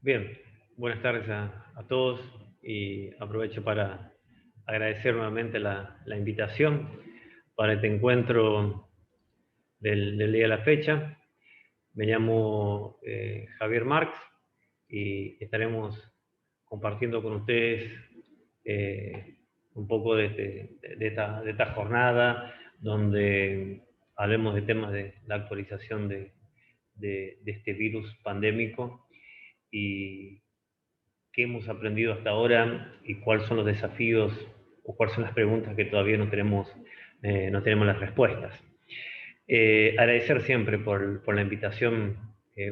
Bien, buenas tardes a todos y aprovecho para agradecer nuevamente la invitación para este encuentro del día de la fecha. Me llamo Javier Marx y estaremos compartiendo con ustedes eh, un poco de esta jornada donde hablemos de temas de la actualización de este virus pandémico y qué hemos aprendido hasta ahora y cuáles son los desafíos o cuáles son las preguntas que todavía no tenemos las respuestas. Agradecer siempre por la invitación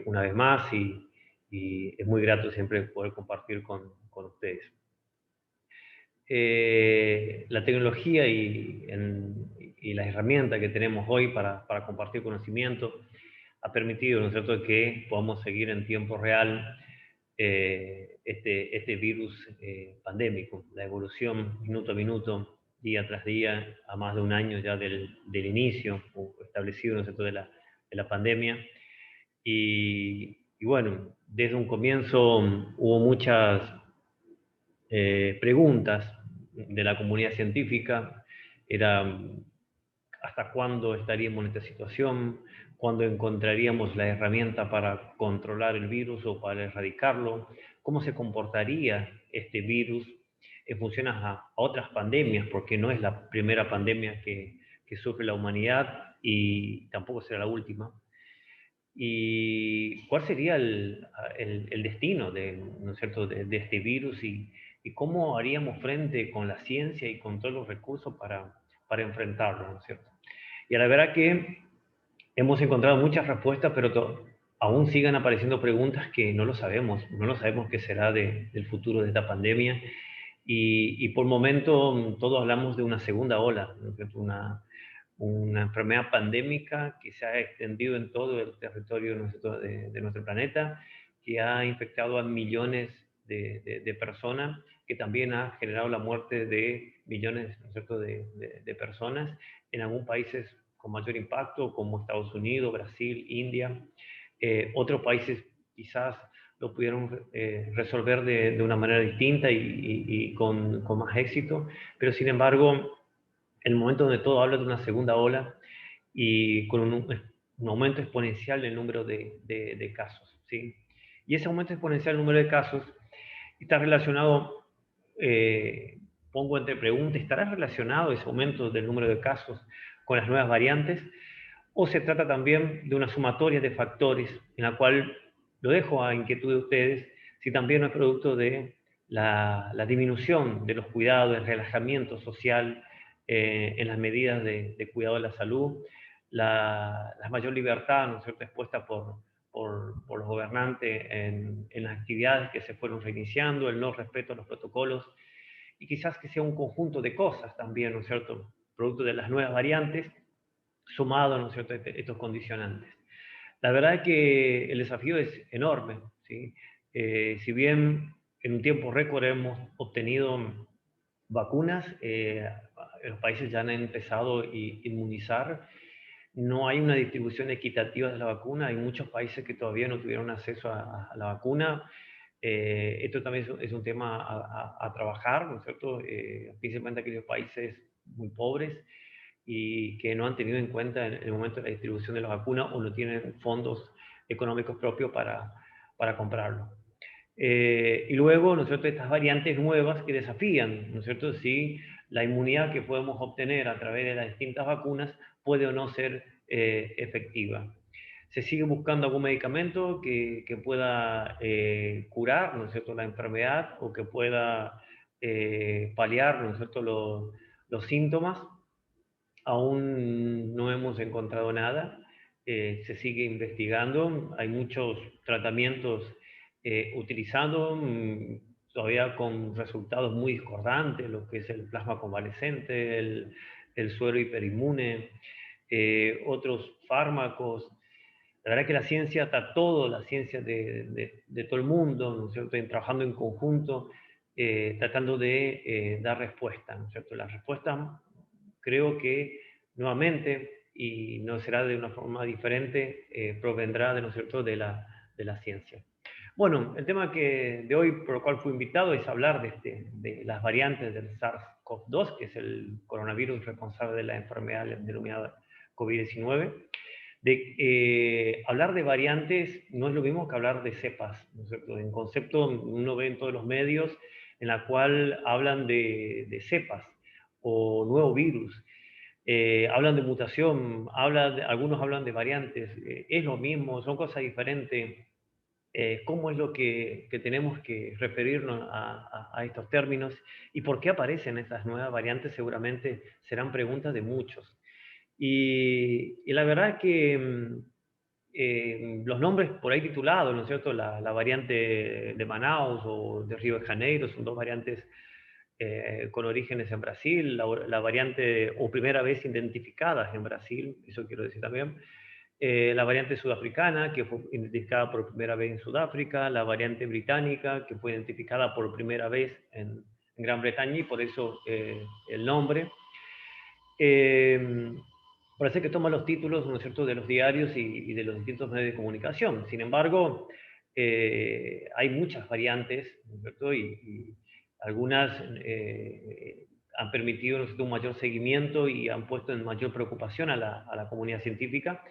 una vez más y es muy grato siempre poder compartir con ustedes. La tecnología y las herramientas que tenemos hoy para compartir conocimiento ha permitido, ¿no es cierto?, que podamos seguir en tiempo real este virus pandémico, la evolución minuto a minuto, día tras día, a más de un año ya del inicio establecido, ¿no es cierto?, de la pandemia. Y bueno, desde un comienzo hubo muchas preguntas de la comunidad científica. Era hasta cuándo estaríamos en esta situación, cuándo encontraríamos la herramienta para controlar el virus o para erradicarlo, cómo se comportaría este virus en función a otras pandemias, porque no es la primera pandemia que sufre la humanidad y tampoco será la última. Y cuál sería el destino ¿no es cierto?, de este virus y cómo haríamos frente con la ciencia y con todos los recursos para enfrentarlo, ¿no es cierto? Y a la verdad que hemos encontrado muchas respuestas, pero aún siguen apareciendo preguntas que no lo sabemos qué será del futuro de esta pandemia. Y por el momento todos hablamos de una segunda ola, ¿no es cierto? Una enfermedad pandémica que se ha extendido en todo el territorio de nuestro planeta, que ha infectado a millones de personas, que también ha generado la muerte de millones, ¿no es cierto?, de personas en algunos países con mayor impacto, como Estados Unidos, Brasil, India. Otros países quizás lo pudieron resolver de una manera distinta y con más éxito, pero sin embargo, el momento donde todo habla de una segunda ola y con un aumento exponencial del número de casos, ¿sí? Y ese aumento exponencial del número de casos está relacionado, pongo entre preguntas, ¿estará relacionado ese aumento del número de casos con las nuevas variantes? ¿O se trata también de una sumatoria de factores en la cual lo dejo a inquietud de ustedes, si también no es producto de la disminución de los cuidados, el relajamiento social en las medidas de cuidado de la salud, la mayor libertad, ¿no es cierto?, expuesta por los gobernantes en las actividades que se fueron reiniciando, el no respeto a los protocolos, y quizás que sea un conjunto de cosas también, ¿no es cierto?, producto de las nuevas variantes, sumado, ¿no es cierto?, estos condicionantes. La verdad es que el desafío es enorme, ¿sí? Si bien en un tiempo récord hemos obtenido vacunas, los países ya han empezado a inmunizar, no hay una distribución equitativa de la vacuna, hay muchos países que todavía no tuvieron acceso a la vacuna. Esto también es un tema a trabajar, ¿no es cierto?, principalmente aquellos países muy pobres y que no han tenido en cuenta en el momento de la distribución de la vacuna o no tienen fondos económicos propios para comprarlo. Y luego, ¿no es cierto?, estas variantes nuevas que desafían, ¿no es cierto?, si la inmunidad que podemos obtener a través de las distintas vacunas puede o no ser efectiva. Se sigue buscando algún medicamento que pueda curar, ¿no es cierto?, la enfermedad o que pueda paliar, ¿no es cierto?, los síntomas. Aún no hemos encontrado nada, se sigue investigando, hay muchos tratamientos utilizados, todavía con resultados muy discordantes, lo que es el plasma convalescente, el suero hiperinmune, otros fármacos. La verdad que la ciencia está todo, la ciencia de todo el mundo, ¿no es cierto?, trabajando en conjunto, tratando de dar respuesta, ¿no es cierto? La respuesta creo que nuevamente, y no será de una forma diferente, provendrá, ¿no es cierto?, de la ciencia. Bueno, el tema de hoy por el cual fui invitado es hablar de las variantes del SARS-CoV-2, que es el coronavirus responsable de la enfermedad denominada COVID-19. Hablar de variantes no es lo mismo que hablar de cepas, ¿no es cierto? En concepto uno ve en todos los medios en la cual hablan de cepas o nuevo virus. Hablan de mutación, algunos hablan de variantes, es lo mismo, son cosas diferentes. ¿Cómo es lo que tenemos que referirnos a estos términos y por qué aparecen estas nuevas variantes? Seguramente serán preguntas de muchos. Y la verdad es que los nombres por ahí titulados, ¿no es cierto? La variante de Manaus o de Río de Janeiro son dos variantes con orígenes en Brasil, la variante o primera vez identificadas en Brasil, eso quiero decir también, la variante sudafricana, que fue identificada por primera vez en Sudáfrica, la variante británica, que fue identificada por primera vez en Gran Bretaña y por eso el nombre. Parece que toma los títulos, ¿no es cierto?, de los diarios y de los distintos medios de comunicación. Sin embargo, hay muchas variantes, ¿no es cierto?, y algunas han permitido, ¿no es cierto?, un mayor seguimiento y han puesto en mayor preocupación a la comunidad científica.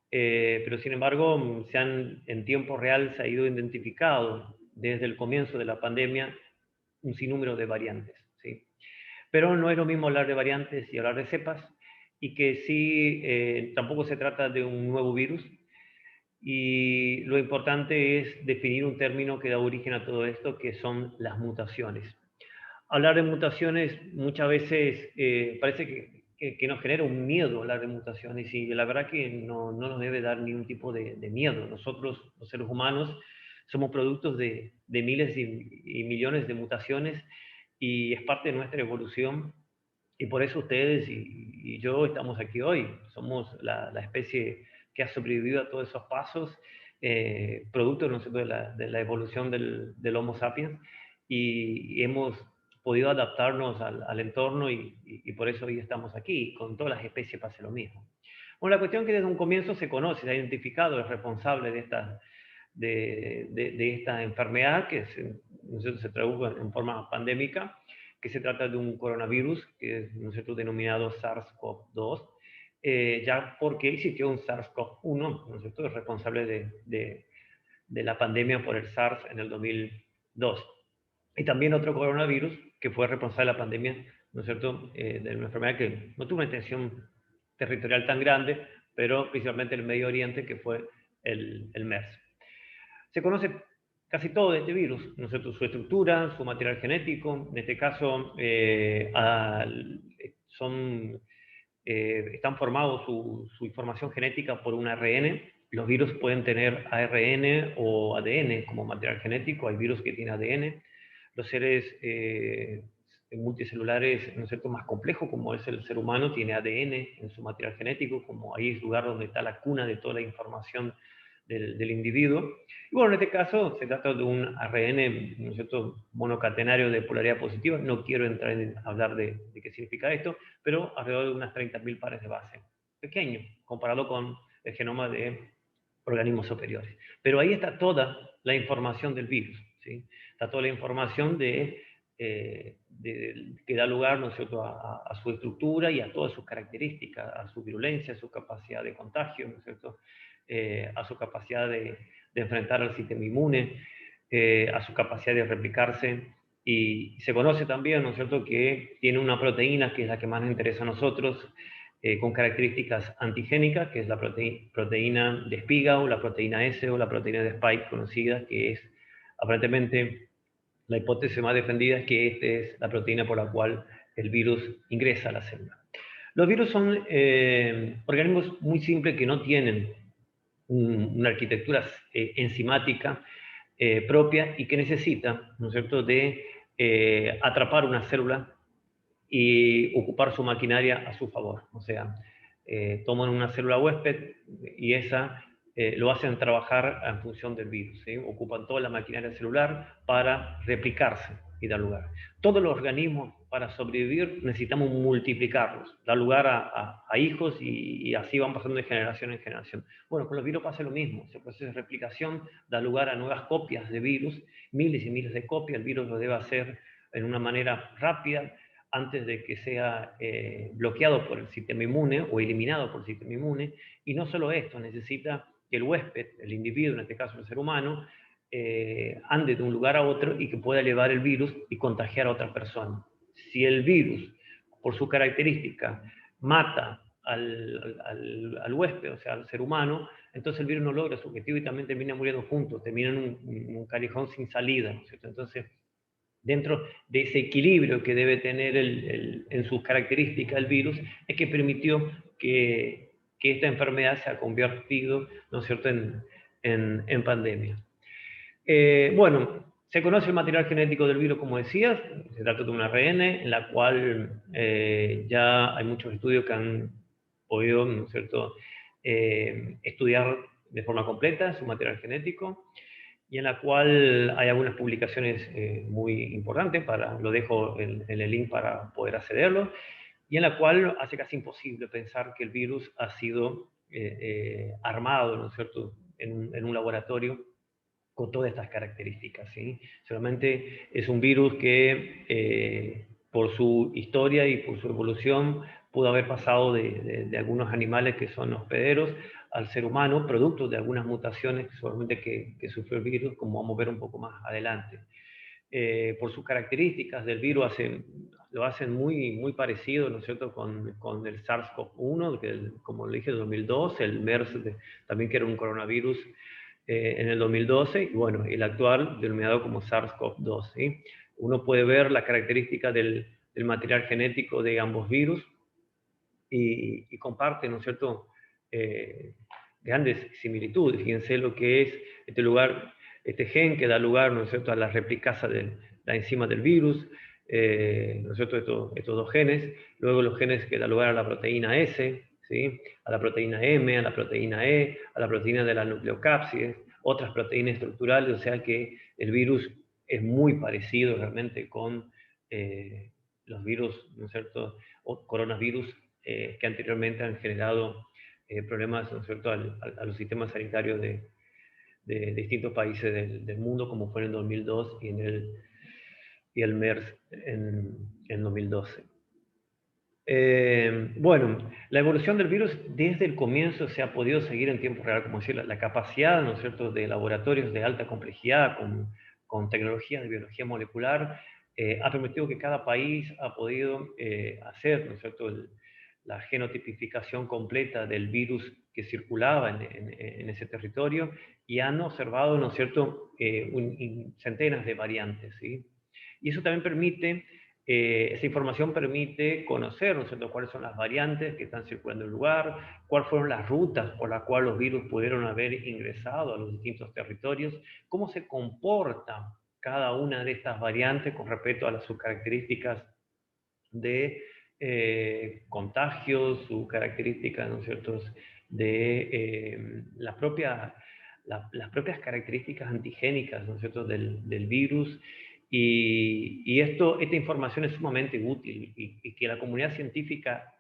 Pero sin embargo, en tiempo real se ha ido identificado desde el comienzo de la pandemia un sinnúmero de variantes, ¿sí? Pero no es lo mismo hablar de variantes y hablar de cepas, y que sí, tampoco se trata de un nuevo virus, y lo importante es definir un término que da origen a todo esto, que son las mutaciones. Hablar de mutaciones muchas veces parece que nos genera un miedo hablar de mutaciones, y la verdad que no nos debe dar ningún tipo de miedo. Nosotros, los seres humanos, somos productos de miles y millones de mutaciones, y es parte de nuestra evolución, y por eso ustedes y yo estamos aquí hoy. Somos la especie que ha sobrevivido a todos esos pasos, producto, ¿no sé?, de la evolución del Homo sapiens, y hemos podido adaptarnos al entorno, y por eso hoy estamos aquí. Con todas las especies pasa lo mismo. Bueno, la cuestión es que desde un comienzo se conoce, se ha identificado el responsable de esta enfermedad, que se tradujo en forma pandémica, que se trata de un coronavirus, que es, ¿no es cierto?, denominado SARS-CoV-2, ya porque existió un SARS-CoV-1, ¿no es cierto?, es responsable de la pandemia por el SARS en el 2002. Y también otro coronavirus que fue responsable de la pandemia, ¿no es cierto?, de una enfermedad que no tuvo una extensión territorial tan grande, pero principalmente en el Medio Oriente, que fue el MERS. Se conoce casi todo de este virus, ¿no es cierto?, su estructura, su material genético. En este caso, están formados su información genética por un ARN. Los virus pueden tener ARN o ADN como material genético. Hay virus que tienen ADN. Los seres multicelulares, ¿no es cierto?, más complejos, como es el ser humano, tiene ADN en su material genético, como ahí es el lugar donde está la cuna de toda la información del individuo. Y bueno, en este caso se trata de un ARN, ¿no es cierto?, monocatenario de polaridad positiva. No quiero entrar en hablar de qué significa esto, pero alrededor de unas 30.000 pares de base. Pequeño, comparado con el genoma de organismos superiores. Pero ahí está toda la información del virus, ¿sí? Está toda la información que da lugar, ¿no es cierto?, a su estructura y a todas sus características, a su virulencia, a su capacidad de contagio, ¿no es cierto?, a su capacidad de enfrentar al sistema inmune, a su capacidad de replicarse. Y se conoce también, ¿no es cierto?, que tiene una proteína que es la que más nos interesa a nosotros, con características antigénicas, que es la proteína de espiga, o la proteína S, o la proteína de Spike conocida, que es aparentemente la hipótesis más defendida, es que esta es la proteína por la cual el virus ingresa a la célula. Los virus son organismos muy simples que no tienen una arquitectura enzimática propia, y que necesita, ¿no es cierto?, de atrapar una célula y ocupar su maquinaria a su favor. O sea, toman una célula huésped y esa lo hacen trabajar en función del virus, ¿sí? Ocupan toda la maquinaria celular para replicarse y dar lugar. Todos los organismos para sobrevivir necesitamos multiplicarlos, dar lugar a hijos y así van pasando de generación en generación. Bueno, con los virus pasa lo mismo, ese proceso de replicación da lugar a nuevas copias de virus, miles y miles de copias, el virus lo debe hacer en una manera rápida antes de que sea bloqueado por el sistema inmune o eliminado por el sistema inmune, y no solo esto, necesita que el huésped, el individuo, en este caso el ser humano, ande de un lugar a otro y que pueda llevar el virus y contagiar a otra persona. Si el virus, por su característica, mata al huésped, o sea, al ser humano, entonces el virus no logra su objetivo y también termina muriendo juntos, termina en un callejón sin salida, ¿no es cierto? Entonces, dentro de ese equilibrio que debe tener en sus características el virus, es que permitió que esta enfermedad se ha convertido, ¿no es cierto?, en pandemia. Bueno, se conoce el material genético del virus, como decías, se trata de un ARN, en la cual ya hay muchos estudios que han podido, ¿no es cierto?, estudiar de forma completa su material genético, y en la cual hay algunas publicaciones muy importantes, lo dejo en el link para poder accederlo, y en la cual hace casi imposible pensar que el virus ha sido armado, ¿no es cierto?, en un laboratorio con todas estas características, ¿sí? Solamente es un virus que, por su historia y por su evolución, pudo haber pasado de algunos animales que son hospederos al ser humano, producto de algunas mutaciones solamente que sufrió el virus, como vamos a ver un poco más adelante. Por sus características del virus lo hacen muy parecido, ¿no es cierto?, con el SARS-CoV-1, que como le dije, en 2002, el MERS también, que era un coronavirus, en el 2012, y bueno, el actual denominado como SARS-CoV-2, ¿sí? Uno puede ver la característica del material genético de ambos virus y comparten, ¿no es cierto?, grandes similitudes. Fíjense lo que es este gen que da lugar, ¿no es cierto?, a la replicasa de la enzima del virus, ¿no es cierto?, estos dos genes, luego los genes que dan lugar a la proteína S, ¿sí?, a la proteína M, a la proteína E, a la proteína de la nucleocápsides, otras proteínas estructurales, o sea que el virus es muy parecido realmente con los virus, ¿no es cierto?, o coronavirus que anteriormente han generado problemas, ¿no es cierto?, a los sistemas sanitarios de distintos países del mundo, como fue en el 2002 y el MERS en 2012. Bueno, la evolución del virus desde el comienzo se ha podido seguir en tiempo real, como decir, la capacidad, ¿no es cierto?, de laboratorios de alta complejidad con tecnologías de biología molecular ha permitido que cada país ha podido hacer, ¿no es cierto?, la genotipificación completa del virus que circulaba en ese territorio, y han observado, ¿no es cierto?, centenas de variantes, ¿sí? Y eso también permite, esa información permite conocer, ¿no es cierto?, cuáles son las variantes que están circulando en el lugar, cuáles fueron las rutas por las cuales los virus pudieron haber ingresado a los distintos territorios, cómo se comporta cada una de estas variantes con respecto a sus características de contagios, sus características, ¿no es cierto?, de las propias características antigénicas, ¿no es cierto?, del virus. Y esta información es sumamente útil, y que la comunidad científica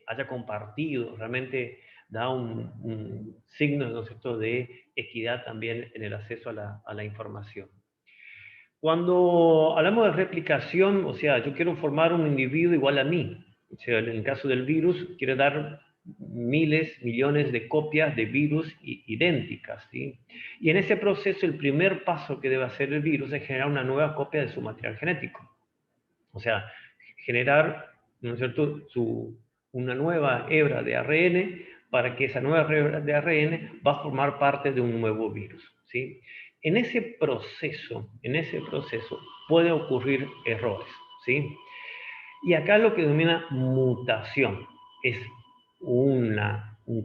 haya compartido realmente da un signo, ¿no es cierto?, de equidad también en el acceso a la información. Cuando hablamos de replicación, o sea, yo quiero formar un individuo igual a mí. O sea, en el caso del virus, quiere dar miles, millones de copias de virus idénticas, ¿sí? Y en ese proceso, el primer paso que debe hacer el virus es generar una nueva copia de su material genético. O sea, generar, ¿no es cierto?, una nueva hebra de ARN, para que esa nueva hebra de ARN va a formar parte de un nuevo virus, ¿sí? En ese proceso puede ocurrir errores, ¿sí? Y acá lo que denomina mutación es un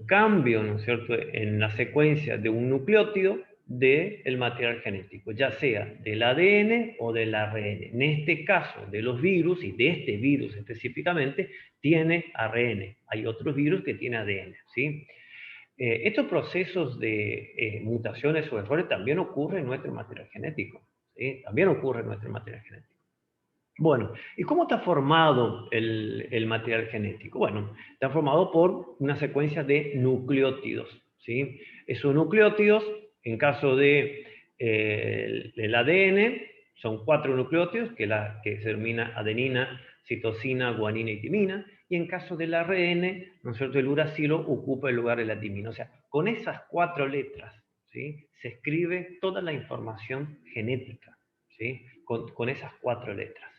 cambio, ¿no es cierto?, en la secuencia de un nucleótido del material genético, ya sea del ADN o del ARN. En este caso, de los virus, y de este virus específicamente, tiene ARN. Hay otros virus que tienen ADN, ¿sí? Estos procesos de mutaciones o errores también ocurren en nuestro material genético, ¿sí? También ocurre en nuestro material genético. Bueno, ¿y cómo está formado el material genético? Bueno, está formado por una secuencia de nucleótidos, ¿sí? Esos nucleótidos, en caso de el ADN, son 4 nucleótidos, que se denomina adenina, citosina, guanina y timina, y en caso del ARN, ¿no es cierto?, el uracilo ocupa el lugar de la timina. O sea, con esas 4 letras, ¿sí?, se escribe toda la información genética, ¿sí?, con esas 4 letras.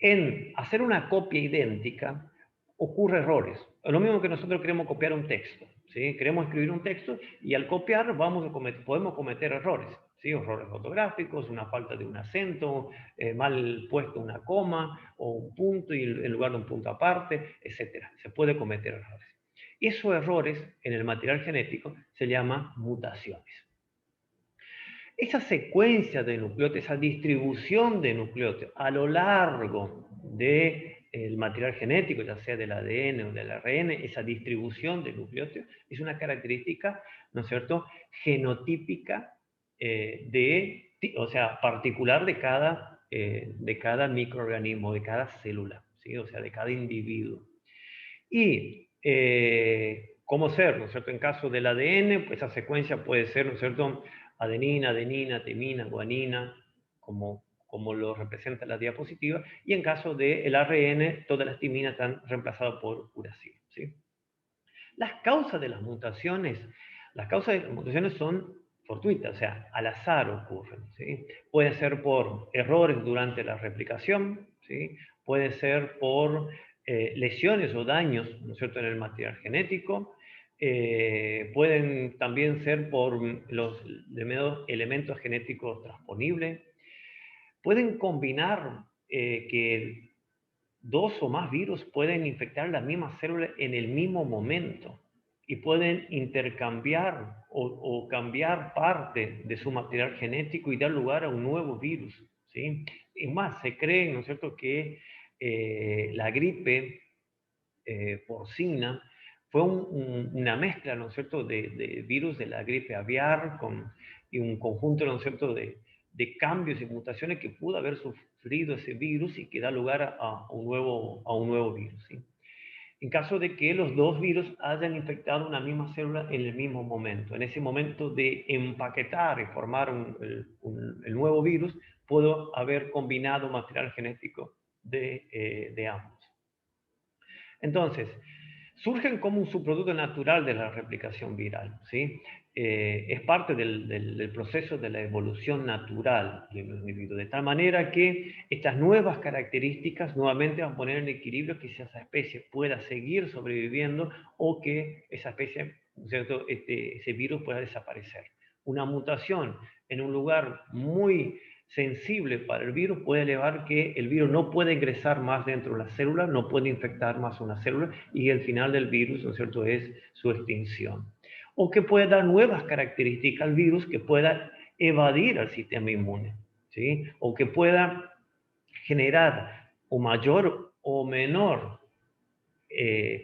En hacer una copia idéntica ocurre errores. Lo mismo que nosotros queremos copiar un texto, ¿sí? Queremos escribir un texto y al copiar podemos cometer errores, ¿sí? Errores ortográficos, una falta de un acento, mal puesto una coma o un punto y en lugar de un punto aparte, etc. Se puede cometer errores. Y esos errores en el material genético se llaman mutaciones. Esa secuencia de nucleótidos, esa distribución de nucleótidos a lo largo del material genético, ya sea del ADN o del ARN, esa distribución de nucleótidos es una característica, ¿no es cierto?, genotípica, o sea, particular de cada microorganismo, de cada célula, ¿sí?, o sea, de cada individuo. Y cómo ser, ¿no es cierto? En caso del ADN, pues esa secuencia puede ser, ¿no es cierto?, adenina, adenina, timina, guanina, como lo representa la diapositiva, y en caso del ARN, todas las timinas están reemplazadas por uracilo, ¿sí? Las causas de las mutaciones son fortuitas, o sea, al azar ocurren, ¿sí? Puede ser por errores durante la replicación, ¿sí? Puede ser por lesiones o daños, ¿no es cierto?, en el material genético. Pueden también ser por los elementos genéticos transponibles. Pueden combinar que 2 o más virus pueden infectar la misma célula en el mismo momento y pueden intercambiar o cambiar parte de su material genético y dar lugar a un nuevo virus, ¿sí? Es más, se cree, ¿no es cierto?, que la gripe porcina fue una mezcla, ¿no es cierto?, de virus de la gripe aviar y un conjunto, ¿no es cierto?, de cambios y mutaciones que pudo haber sufrido ese virus y que da lugar a un nuevo virus, ¿sí? En caso de que los 2 virus hayan infectado una misma célula en el mismo momento. En ese momento de empaquetar y formar el nuevo virus, pudo haber combinado material genético de ambos. Entonces, surgen como un subproducto natural de la replicación viral, ¿sí? Es parte del proceso de la evolución natural de los individuos, de tal manera que estas nuevas características nuevamente van a poner en equilibrio que esa especie pueda seguir sobreviviendo o que esa especie, ¿cierto?, ese virus pueda desaparecer. Una mutación en un lugar muy sensible para el virus puede llevar que el virus no puede ingresar más dentro de la célula, no puede infectar más una célula y el final del virus, ¿no es cierto?, es su extinción. O que puede dar nuevas características al virus que pueda evadir al sistema inmune, ¿sí? O que pueda generar o mayor o menor,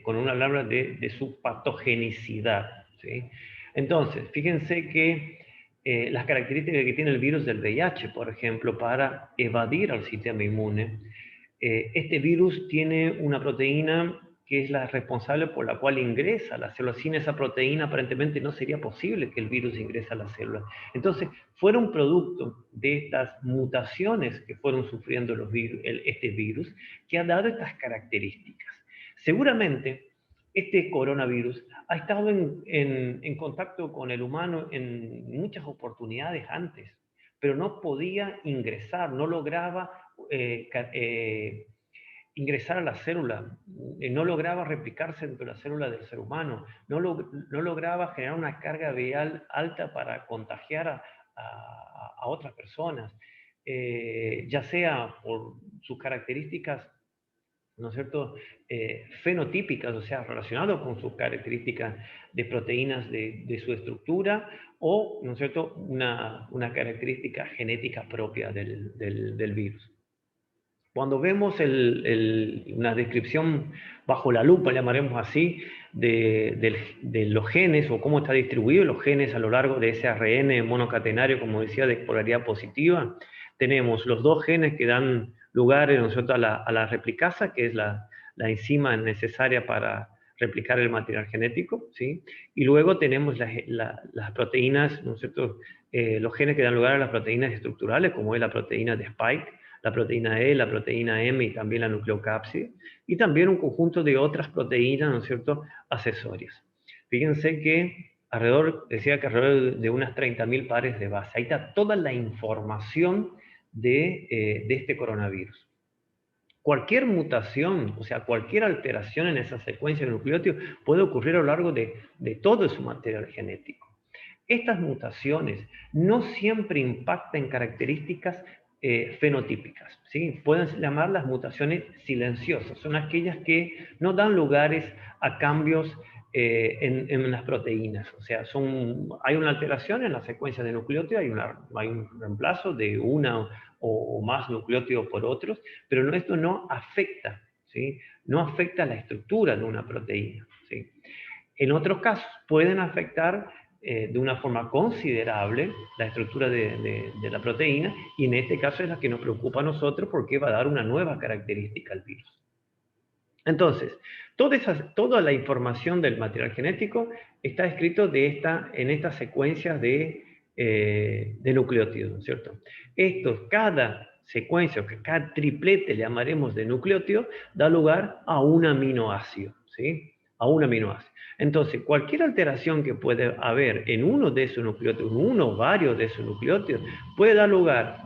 con una palabra de su patogenicidad, ¿sí? Entonces, fíjense que las características que tiene el virus del VIH, por ejemplo, para evadir al sistema inmune. Este virus tiene una proteína que es la responsable por la cual ingresa a la célula. Sin esa proteína, aparentemente, no sería posible que el virus ingrese a la célula. Entonces, fueron producto de estas mutaciones que fueron sufriendo este virus, que ha dado estas características. Seguramente, este coronavirus ha estado en contacto con el humano en muchas oportunidades antes, pero no podía ingresar, no lograba ingresar a la célula, no lograba replicarse dentro de la célula del ser humano, no lograba generar una carga viral alta para contagiar a otras personas, ya sea por sus características, ¿no es cierto?, fenotípicas, o sea, relacionadas con sus características de proteínas de su estructura, o, ¿no es cierto?, una característica genética propia del virus. Cuando vemos una descripción bajo la lupa, llamaremos así, de los genes o cómo está distribuido los genes a lo largo de ese ARN monocatenario, como decía, de polaridad positiva, tenemos los 2 genes que dan lugar, ¿no es cierto?, a la replicasa, que es la enzima necesaria para replicar el material genético, ¿sí? Y luego tenemos las proteínas, ¿no es cierto?, los genes que dan lugar a las proteínas estructurales, como es la proteína de Spike, la proteína E, la proteína M y también la nucleocápside, y también un conjunto de otras proteínas, ¿no es cierto?, accesorias. Fíjense que decía que alrededor de unas 30.000 pares de base. Ahí está toda la información de este coronavirus. Cualquier mutación, o sea, cualquier alteración en esa secuencia de nucleótidos puede ocurrir a lo largo de todo su material genético. Estas mutaciones no siempre impactan características fenotípicas, ¿sí? Pueden llamar las mutaciones silenciosas, son aquellas que no dan lugares a cambios en las proteínas, o sea, hay una alteración en la secuencia de nucleótidos, hay un reemplazo de una o más nucleótidos por otros, pero esto no afecta, ¿sí? No afecta la estructura de una proteína, ¿sí? En otros casos pueden afectar de una forma considerable la estructura de la proteína, y en este caso es la que nos preocupa a nosotros porque va a dar una nueva característica al virus. Entonces, toda la información del material genético está escrito en estas secuencias de nucleótidos, ¿no es cierto? Cada secuencia, o cada triplete, le llamaremos de nucleótidos, da lugar a un aminoácido, ¿sí? A un aminoácido. Entonces, cualquier alteración que puede haber en uno de esos nucleótidos, uno o varios de esos nucleótidos, puede dar lugar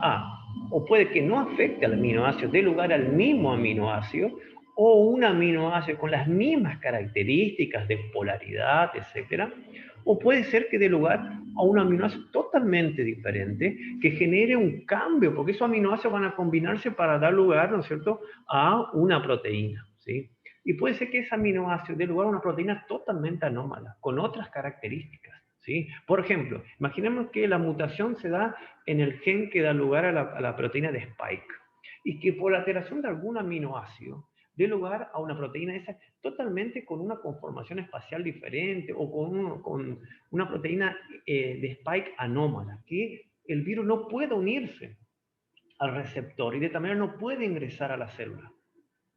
o puede que no afecte al aminoácido, dé lugar al mismo aminoácido, o un aminoácido con las mismas características de polaridad, etcétera, o puede ser que dé lugar a un aminoácido totalmente diferente que genere un cambio, porque esos aminoácidos van a combinarse para dar lugar, ¿no es cierto?, a una proteína, ¿sí? Y puede ser que ese aminoácido dé lugar a una proteína totalmente anómala, con otras características, ¿sí? Por ejemplo, imaginemos que la mutación se da en el gen que da lugar a la proteína de Spike, y que por alteración de algún aminoácido dé lugar a una proteína esa totalmente con una conformación espacial diferente, o con una proteína de Spike anómala, que el virus no puede unirse al receptor y de tal manera no puede ingresar a la célula,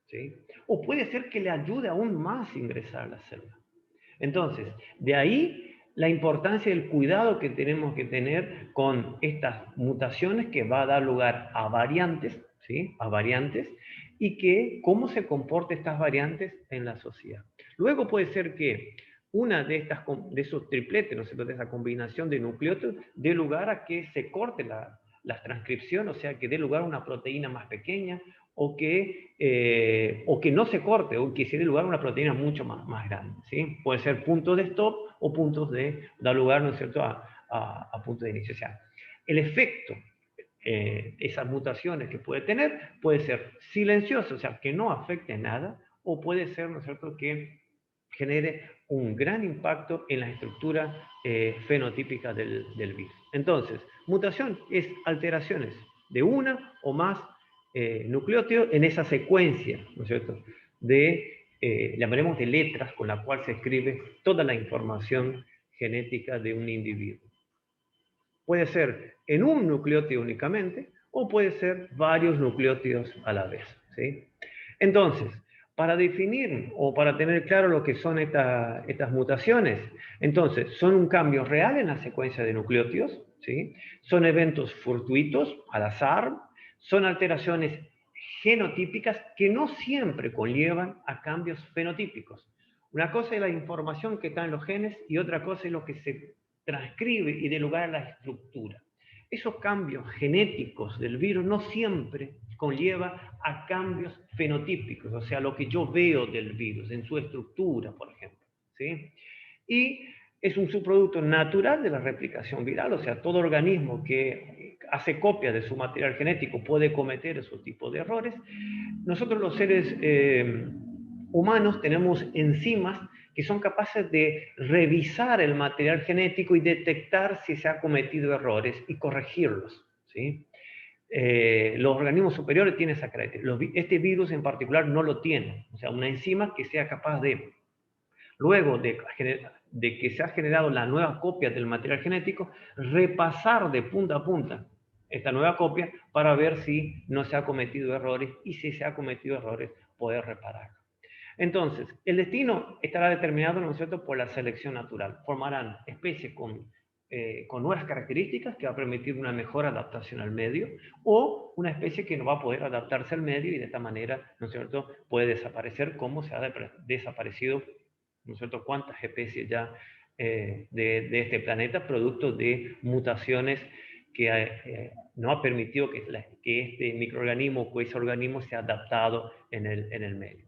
¿sí? O puede ser que le ayude aún más a ingresar a la célula. Entonces, de ahí la importancia del cuidado que tenemos que tener con estas mutaciones, que va a dar lugar a variantes, ¿sí? A variantes, y cómo se comportan estas variantes en la sociedad. Luego puede ser que una de esos tripletes, ¿no es cierto?, de esa combinación de nucleótidos, dé lugar a que se corte la transcripción, o sea, que dé lugar a una proteína más pequeña, o que no se corte, o que se dé lugar a una proteína mucho más grande, ¿sí? Puede ser puntos de stop o puntos de dar lugar, ¿no es cierto?, a puntos de inicio. O sea, el efecto, esas mutaciones que puede ser silencioso, o sea, que no afecte nada, o puede ser, ¿no es cierto?, que genere un gran impacto en la estructura fenotípica del virus. Entonces, mutación es alteraciones de una o más nucleótidos en esa secuencia, ¿no es cierto?, llamaremos de letras con la cual se escribe toda la información genética de un individuo. Puede ser en un nucleótido únicamente, o puede ser varios nucleótidos a la vez, ¿sí? Entonces, para definir o para tener claro lo que son estas mutaciones, entonces, son un cambio real en la secuencia de nucleótidos, ¿sí? Son eventos fortuitos, al azar, son alteraciones genotípicas que no siempre conllevan a cambios fenotípicos. Una cosa es la información que está en los genes y otra cosa es lo que se transcribe y dé lugar a la estructura. Esos cambios genéticos del virus no siempre conlleva a cambios fenotípicos, o sea, lo que yo veo del virus en su estructura, por ejemplo, ¿sí? Y es un subproducto natural de la replicación viral, o sea, todo organismo que hace copia de su material genético puede cometer esos tipos de errores. Nosotros los seres humanos tenemos enzimas que son capaces de revisar el material genético y detectar si se han cometido errores y corregirlos, ¿sí? Los organismos superiores tienen esa característica. Este virus en particular no lo tiene. O sea, una enzima que sea capaz de, luego de que se ha generado la nueva copia del material genético, repasar de punta a punta esta nueva copia para ver si no se ha cometido errores y si se ha cometido errores, poder repararlo. Entonces, el destino estará determinado, ¿no es cierto?, por la selección natural. Formarán especies con nuevas características que va a permitir una mejor adaptación al medio, o una especie que no va a poder adaptarse al medio y de esta manera, ¿no es cierto?, puede desaparecer, como se ha desaparecido, ¿no es cierto?, cuántas especies ya de este planeta, producto de mutaciones que no ha permitido que este microorganismo o ese organismo sea adaptado en el medio.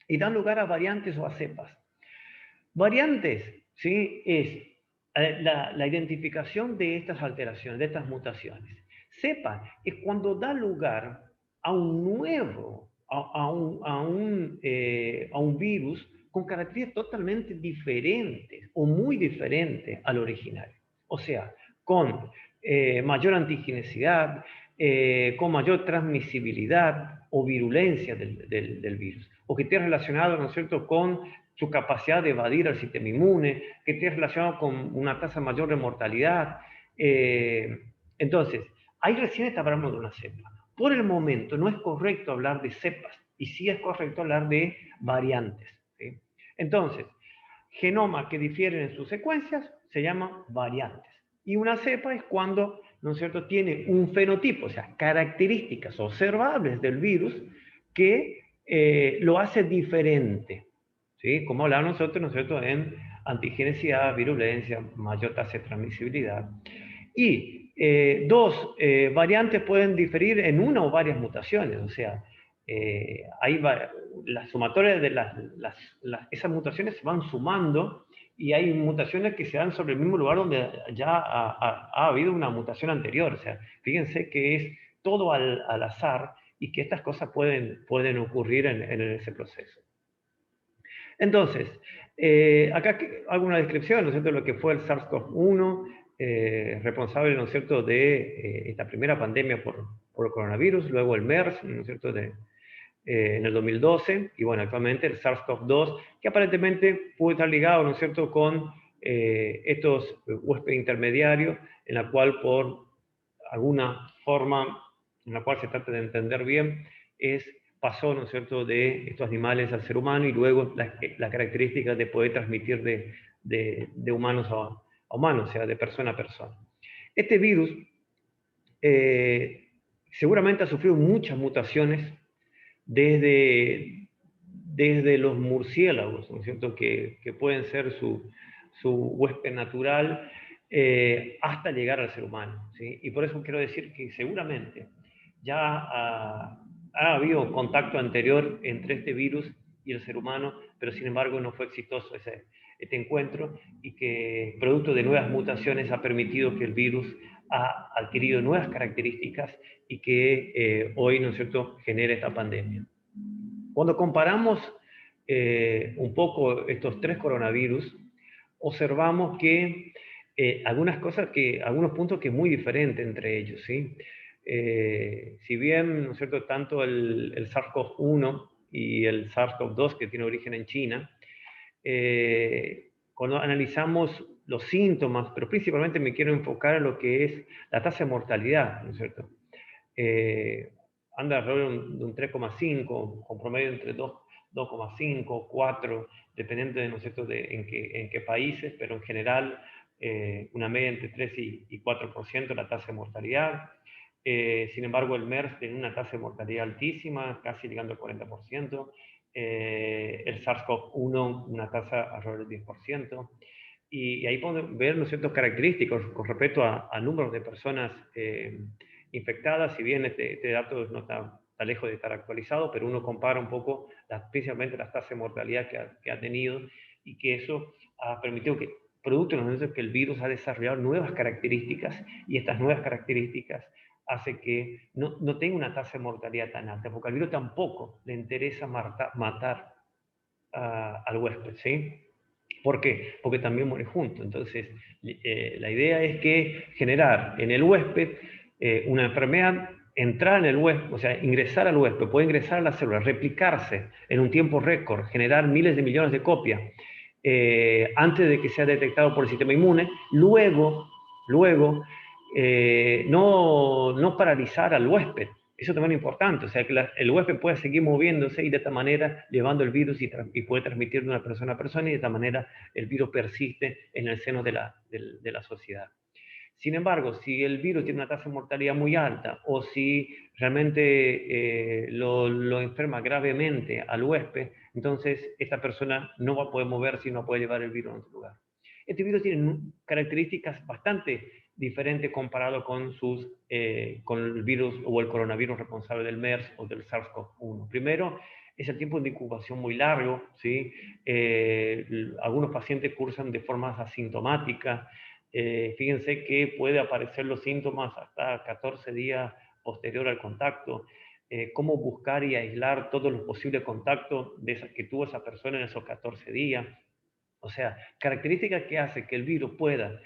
Y dan lugar a variantes o a cepas. Variantes, ¿sí?, es la identificación de estas alteraciones, de estas mutaciones. Cepa es cuando da lugar a un nuevo, a un virus con características totalmente diferentes o muy diferentes al original. O sea, con mayor antigenicidad, con mayor transmisibilidad o virulencia del virus, o que esté relacionado, ¿no es cierto?, con su capacidad de evadir al sistema inmune, que esté relacionado con una tasa mayor de mortalidad. Entonces, ahí recién hablamos de una cepa. Por el momento no es correcto hablar de cepas, y sí es correcto hablar de variantes, ¿sí? Entonces, genomas que difieren en sus secuencias se llaman variantes. Y una cepa es cuando, ¿no es cierto?, tiene un fenotipo, o sea, características observables del virus que lo hace diferente, ¿sí? Como hablamos nosotros, ¿no es cierto?, en antigenicidad, virulencia, mayor tasa de transmisibilidad. Y dos variantes pueden diferir en una o varias mutaciones, o sea, la sumatoria de esas mutaciones se van sumando, y hay mutaciones que se dan sobre el mismo lugar donde ya ha habido una mutación anterior. O sea, fíjense que es todo al azar, y que estas cosas pueden ocurrir en ese proceso. Entonces, acá hago una descripción, ¿no es cierto?, de lo que fue el SARS-CoV-1, responsable, ¿no es cierto?, de esta primera pandemia por el coronavirus, luego el MERS, ¿no es cierto?, en el 2012, y bueno, actualmente el SARS-CoV-2, que aparentemente puede estar ligado, ¿no es cierto?, con estos huéspedes intermediarios, en la cual por alguna forma, en la cual se trata de entender bien, pasó, ¿no es cierto?, de estos animales al ser humano, y luego la característica de poder transmitir de humanos a humanos, o sea, de persona a persona. Este virus seguramente ha sufrido muchas mutaciones desde los murciélagos, ¿no es cierto?, que pueden ser su huésped natural, hasta llegar al ser humano, ¿sí? Y por eso quiero decir que seguramente ya ha habido contacto anterior entre este virus y el ser humano, pero sin embargo no fue exitoso este encuentro, y que producto de nuevas mutaciones ha permitido que el virus ha adquirido nuevas características, y que hoy, ¿no es cierto?, genera esta pandemia. Cuando comparamos un poco estos tres coronavirus, observamos que algunos puntos que es muy diferente entre ellos, ¿sí? Si bien, ¿no es cierto?, tanto el SARS-CoV-1 y el SARS-CoV-2, que tiene origen en China, cuando analizamos los síntomas, pero principalmente me quiero enfocar en lo que es la tasa de mortalidad, ¿no es cierto?, anda alrededor de un 3,5, con promedio entre 2,5, 4, dependiendo de, ¿no es cierto?, en qué países, pero en general una media entre 3 y 4% la tasa de mortalidad. Sin embargo, el MERS tiene una tasa de mortalidad altísima, casi llegando al 40%. El SARS-CoV-1 una tasa alrededor del 10%. Y ahí podemos ver, ¿no es cierto?, características con respecto a números de personas infectadas. Si bien este dato no está lejos de estar actualizado, pero uno compara un poco principalmente las tasas de mortalidad que ha tenido, y que eso ha permitido que, producto de que el virus ha desarrollado nuevas características, y estas nuevas características hace que no tenga una tasa de mortalidad tan alta, porque al virus tampoco le interesa matar al huésped, ¿sí? ¿Por qué? Porque también muere junto. Entonces, la idea es que generar en el huésped una enfermedad, entrar en el huésped, o sea, ingresar al huésped, puede ingresar a la célula, replicarse en un tiempo récord, generar miles de millones de copias antes de que sea detectado por el sistema inmune, luego no paralizar al huésped. Eso también es importante, o sea, que el huésped puede seguir moviéndose y de esta manera llevando el virus y puede transmitir de una persona a persona y de esta manera el virus persiste en el seno de la sociedad. Sin embargo, si el virus tiene una tasa de mortalidad muy alta o si realmente lo enferma gravemente al huésped, entonces esta persona no va a poder moverse y no puede llevar el virus a otro lugar. Este virus tiene características bastante diferentes comparado con el virus o el coronavirus responsable del MERS o del SARS-CoV-1. Primero, es el tiempo de incubación muy largo, ¿sí? Algunos pacientes cursan de forma asintomática. Fíjense que puede aparecer los síntomas hasta 14 días posterior al contacto. Cómo buscar y aislar todos los posibles contactos que tuvo esa persona en esos 14 días. O sea, características que hacen que el virus pueda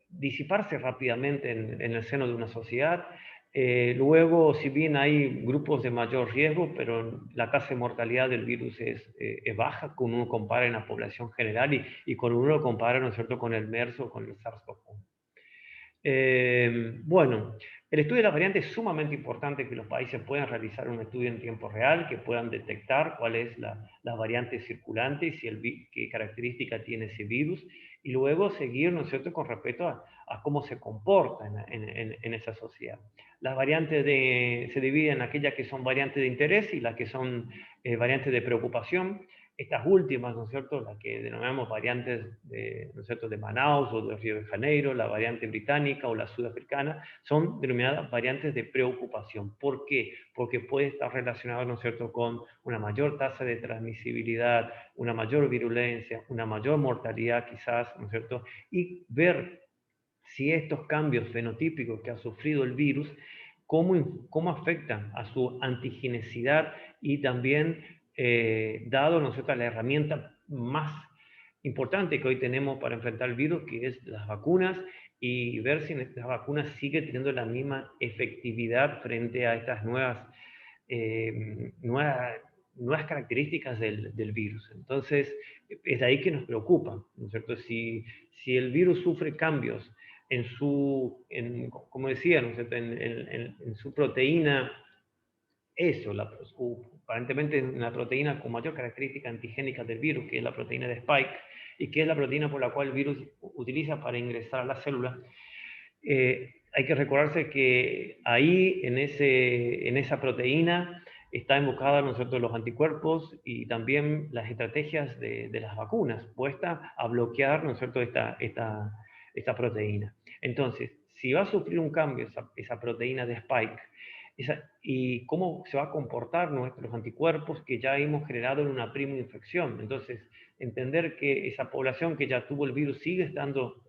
disiparse rápidamente en el seno de una sociedad. Luego, si bien hay grupos de mayor riesgo, pero la tasa de mortalidad del virus es baja cuando uno compara en la población general y cuando uno lo compara, ¿no es cierto?, con el MERS o con el SARS-CoV-1. Bueno, el estudio de las variantes es sumamente importante que los países puedan realizar un estudio en tiempo real, que puedan detectar cuál es la variante circulante y qué característica tiene ese virus, y luego seguir, ¿no es cierto?, con respecto a cómo se comporta en esa sociedad. Las variantes se dividen en aquellas que son variantes de interés y las que son variantes de preocupación. Estas últimas, ¿no es cierto?, las que denominamos variantes ¿no es cierto?, de Manaus o de Río de Janeiro, la variante británica o la sudafricana, son denominadas variantes de preocupación. ¿Por qué? Porque puede estar relacionado, ¿no es cierto?, con una mayor tasa de transmisibilidad, una mayor virulencia, una mayor mortalidad quizás, ¿no es cierto?, y ver si estos cambios fenotípicos que ha sufrido el virus, cómo afectan a su antigenicidad y también dado, ¿no es cierto?, la herramienta más importante que hoy tenemos para enfrentar el virus, que es las vacunas, y ver si estas vacunas siguen teniendo la misma efectividad frente a estas eh, nuevas, nuevas características del virus. Entonces, es de ahí que nos preocupa, ¿no es cierto? Si el virus sufre cambios como decía, ¿no es cierto?, en su proteína, eso, aparentemente en la proteína con mayor característica antigénica del virus, que es la proteína de Spike, y que es la proteína por la cual el virus utiliza para ingresar a la célula. Hay que recordarse que ahí, en esa proteína, está invocada, ¿no es cierto?, los anticuerpos y también las estrategias de las vacunas, puestas a bloquear, ¿no es cierto?, esta proteína. Entonces, si va a sufrir un cambio esa proteína de Spike, y cómo se va a comportar nuestros anticuerpos que ya hemos generado en una prima infección. Entonces, entender que esa población que ya tuvo el virus sigue estando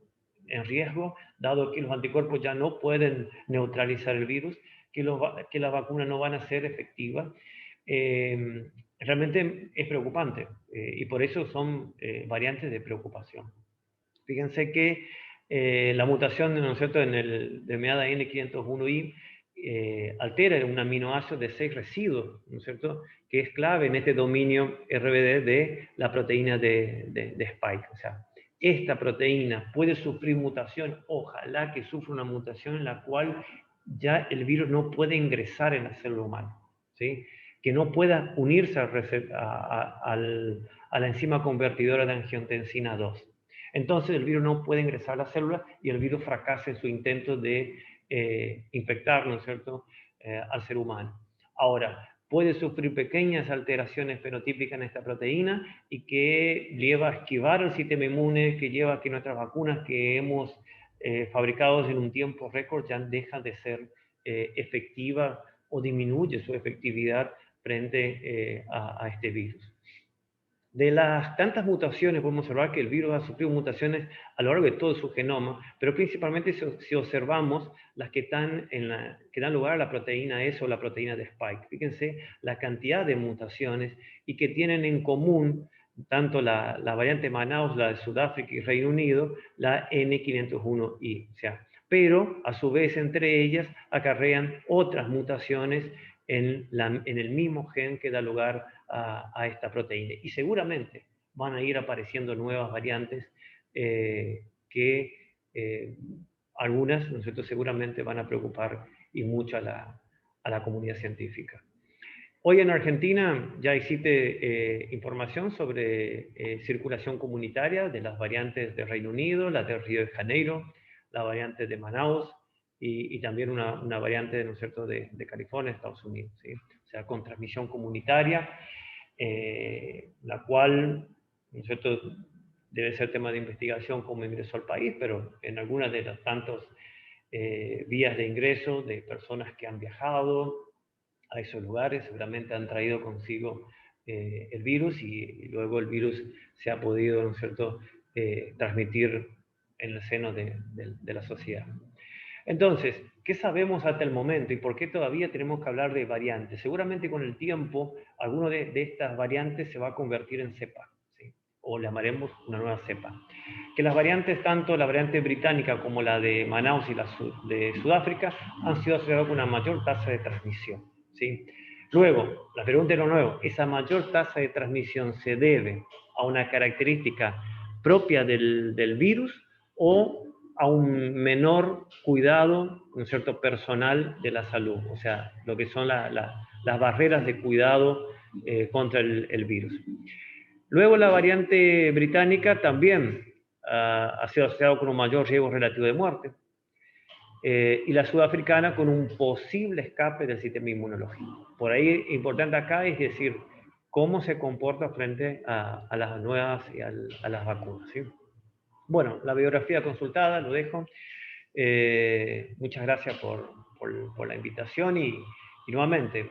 en riesgo, dado que los anticuerpos ya no pueden neutralizar el virus, que las vacunas no van a ser efectivas, realmente es preocupante y por eso son variantes de preocupación. Fíjense que la mutación, ¿no es cierto?, en el denominada N501I altera un aminoácido de 6 residuos, ¿no es cierto?, que es clave en este dominio RBD de la proteína de Spike. O sea, esta proteína puede sufrir mutación, ojalá que sufra una mutación en la cual ya el virus no puede ingresar en la célula humana, ¿sí?, que no pueda unirse a la enzima convertidora de angiotensina 2. Entonces el virus no puede ingresar a la célula y el virus fracasa en su intento de infectar, ¿no es cierto?, al ser humano. Ahora, puede sufrir pequeñas alteraciones fenotípicas en esta proteína y que lleva a esquivar el sistema inmune, que lleva a que nuestras vacunas que hemos fabricado en un tiempo récord ya dejan de ser efectivas o disminuye su efectividad frente a este virus. De las tantas mutaciones, podemos observar que el virus ha sufrido mutaciones a lo largo de todo su genoma, pero principalmente si observamos las que dan lugar a la proteína S o la proteína de Spike. Fíjense la cantidad de mutaciones y que tienen en común tanto la variante Manaus, la de Sudáfrica y Reino Unido, la N501I. O sea, pero a su vez entre ellas acarrean otras mutaciones en el mismo gen que da lugar a esta proteína. Y seguramente van a ir apareciendo nuevas variantes que algunas, ¿no es cierto?, seguramente van a preocupar y mucho a la comunidad científica. Hoy en Argentina ya existe información sobre circulación comunitaria de las variantes de Reino Unido, la de Río de Janeiro, la variante de Manaus y también una variante, ¿no es cierto?, de California, Estados Unidos, ¿sí? O sea, con transmisión comunitaria, la cual, ¿no es cierto?, debe ser tema de investigación cómo ingresó al país, pero en algunas de las tantas vías de ingreso de personas que han viajado a esos lugares, seguramente han traído consigo el virus y luego el virus se ha podido, ¿no es cierto?, transmitir en el seno de la sociedad. Entonces, ¿qué sabemos hasta el momento y por qué todavía tenemos que hablar de variantes? Seguramente con el tiempo, alguna de estas variantes se va a convertir en cepa, ¿sí? O le llamaremos una nueva cepa. Que las variantes, tanto la variante británica como la de Manaus y la de Sudáfrica, han sido asociadas con una mayor tasa de transmisión, ¿sí? Luego, la pregunta es lo nuevo, ¿esa mayor tasa de transmisión se debe a una característica propia del virus o a un menor cuidado, ¿no es cierto?, personal de la salud? O sea, lo que son las barreras de cuidado contra el virus. Luego la variante británica también ha sido asociada con un mayor riesgo relativo de muerte. Y la sudafricana con un posible escape del sistema inmunológico. Por ahí, importante acá es decir, cómo se comporta frente a las nuevas y a las vacunas, ¿sí? Bueno, la biografía consultada, lo dejo. Muchas gracias por la invitación y nuevamente,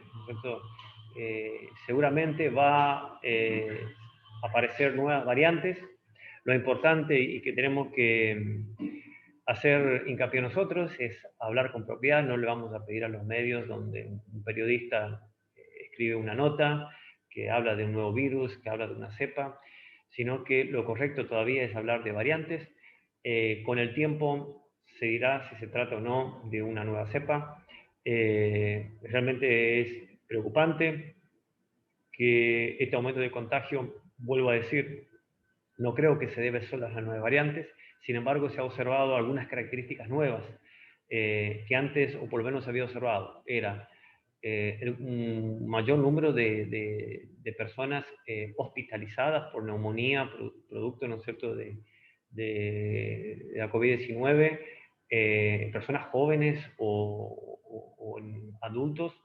seguramente va a aparecer nuevas variantes. Lo importante y que tenemos que hacer hincapié nosotros es hablar con propiedad. No le vamos a pedir a los medios donde un periodista escribe una nota que habla de un nuevo virus, que habla de una cepa, sino que lo correcto todavía es hablar de variantes. Con el tiempo se dirá si se trata o no de una nueva cepa. Realmente es preocupante que este aumento de contagio, vuelvo a decir, no creo que se debe solo a las nuevas variantes. Sin embargo, se ha observado algunas características nuevas que antes, o por lo menos se había observado. Era un mayor número de personas hospitalizadas por neumonía, producto, ¿no es cierto?, de la COVID-19, personas jóvenes o adultos,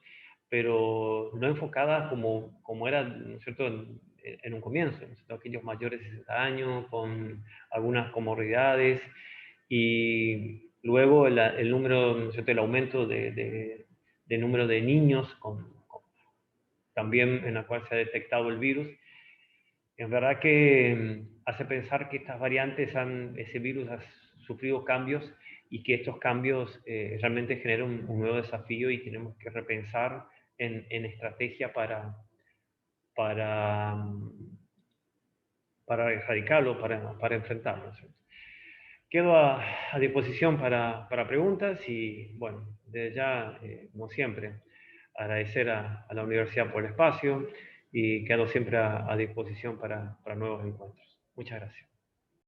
pero no enfocadas como era, ¿no es cierto?, en un comienzo, ¿no es cierto?, aquellos mayores de 60 años con algunas comorbilidades, y luego el número, ¿no es cierto?, el aumento de número de niños también en la cual se ha detectado el virus. En verdad que hace pensar que estas variantes ese virus ha sufrido cambios y que estos cambios realmente generan un nuevo desafío y tenemos que repensar en estrategia para, para erradicarlo, para enfrentarlo. Quedo a disposición para preguntas y, bueno, desde ya, como siempre, agradecer a la universidad por el espacio y quedo siempre a disposición para nuevos encuentros. Muchas gracias.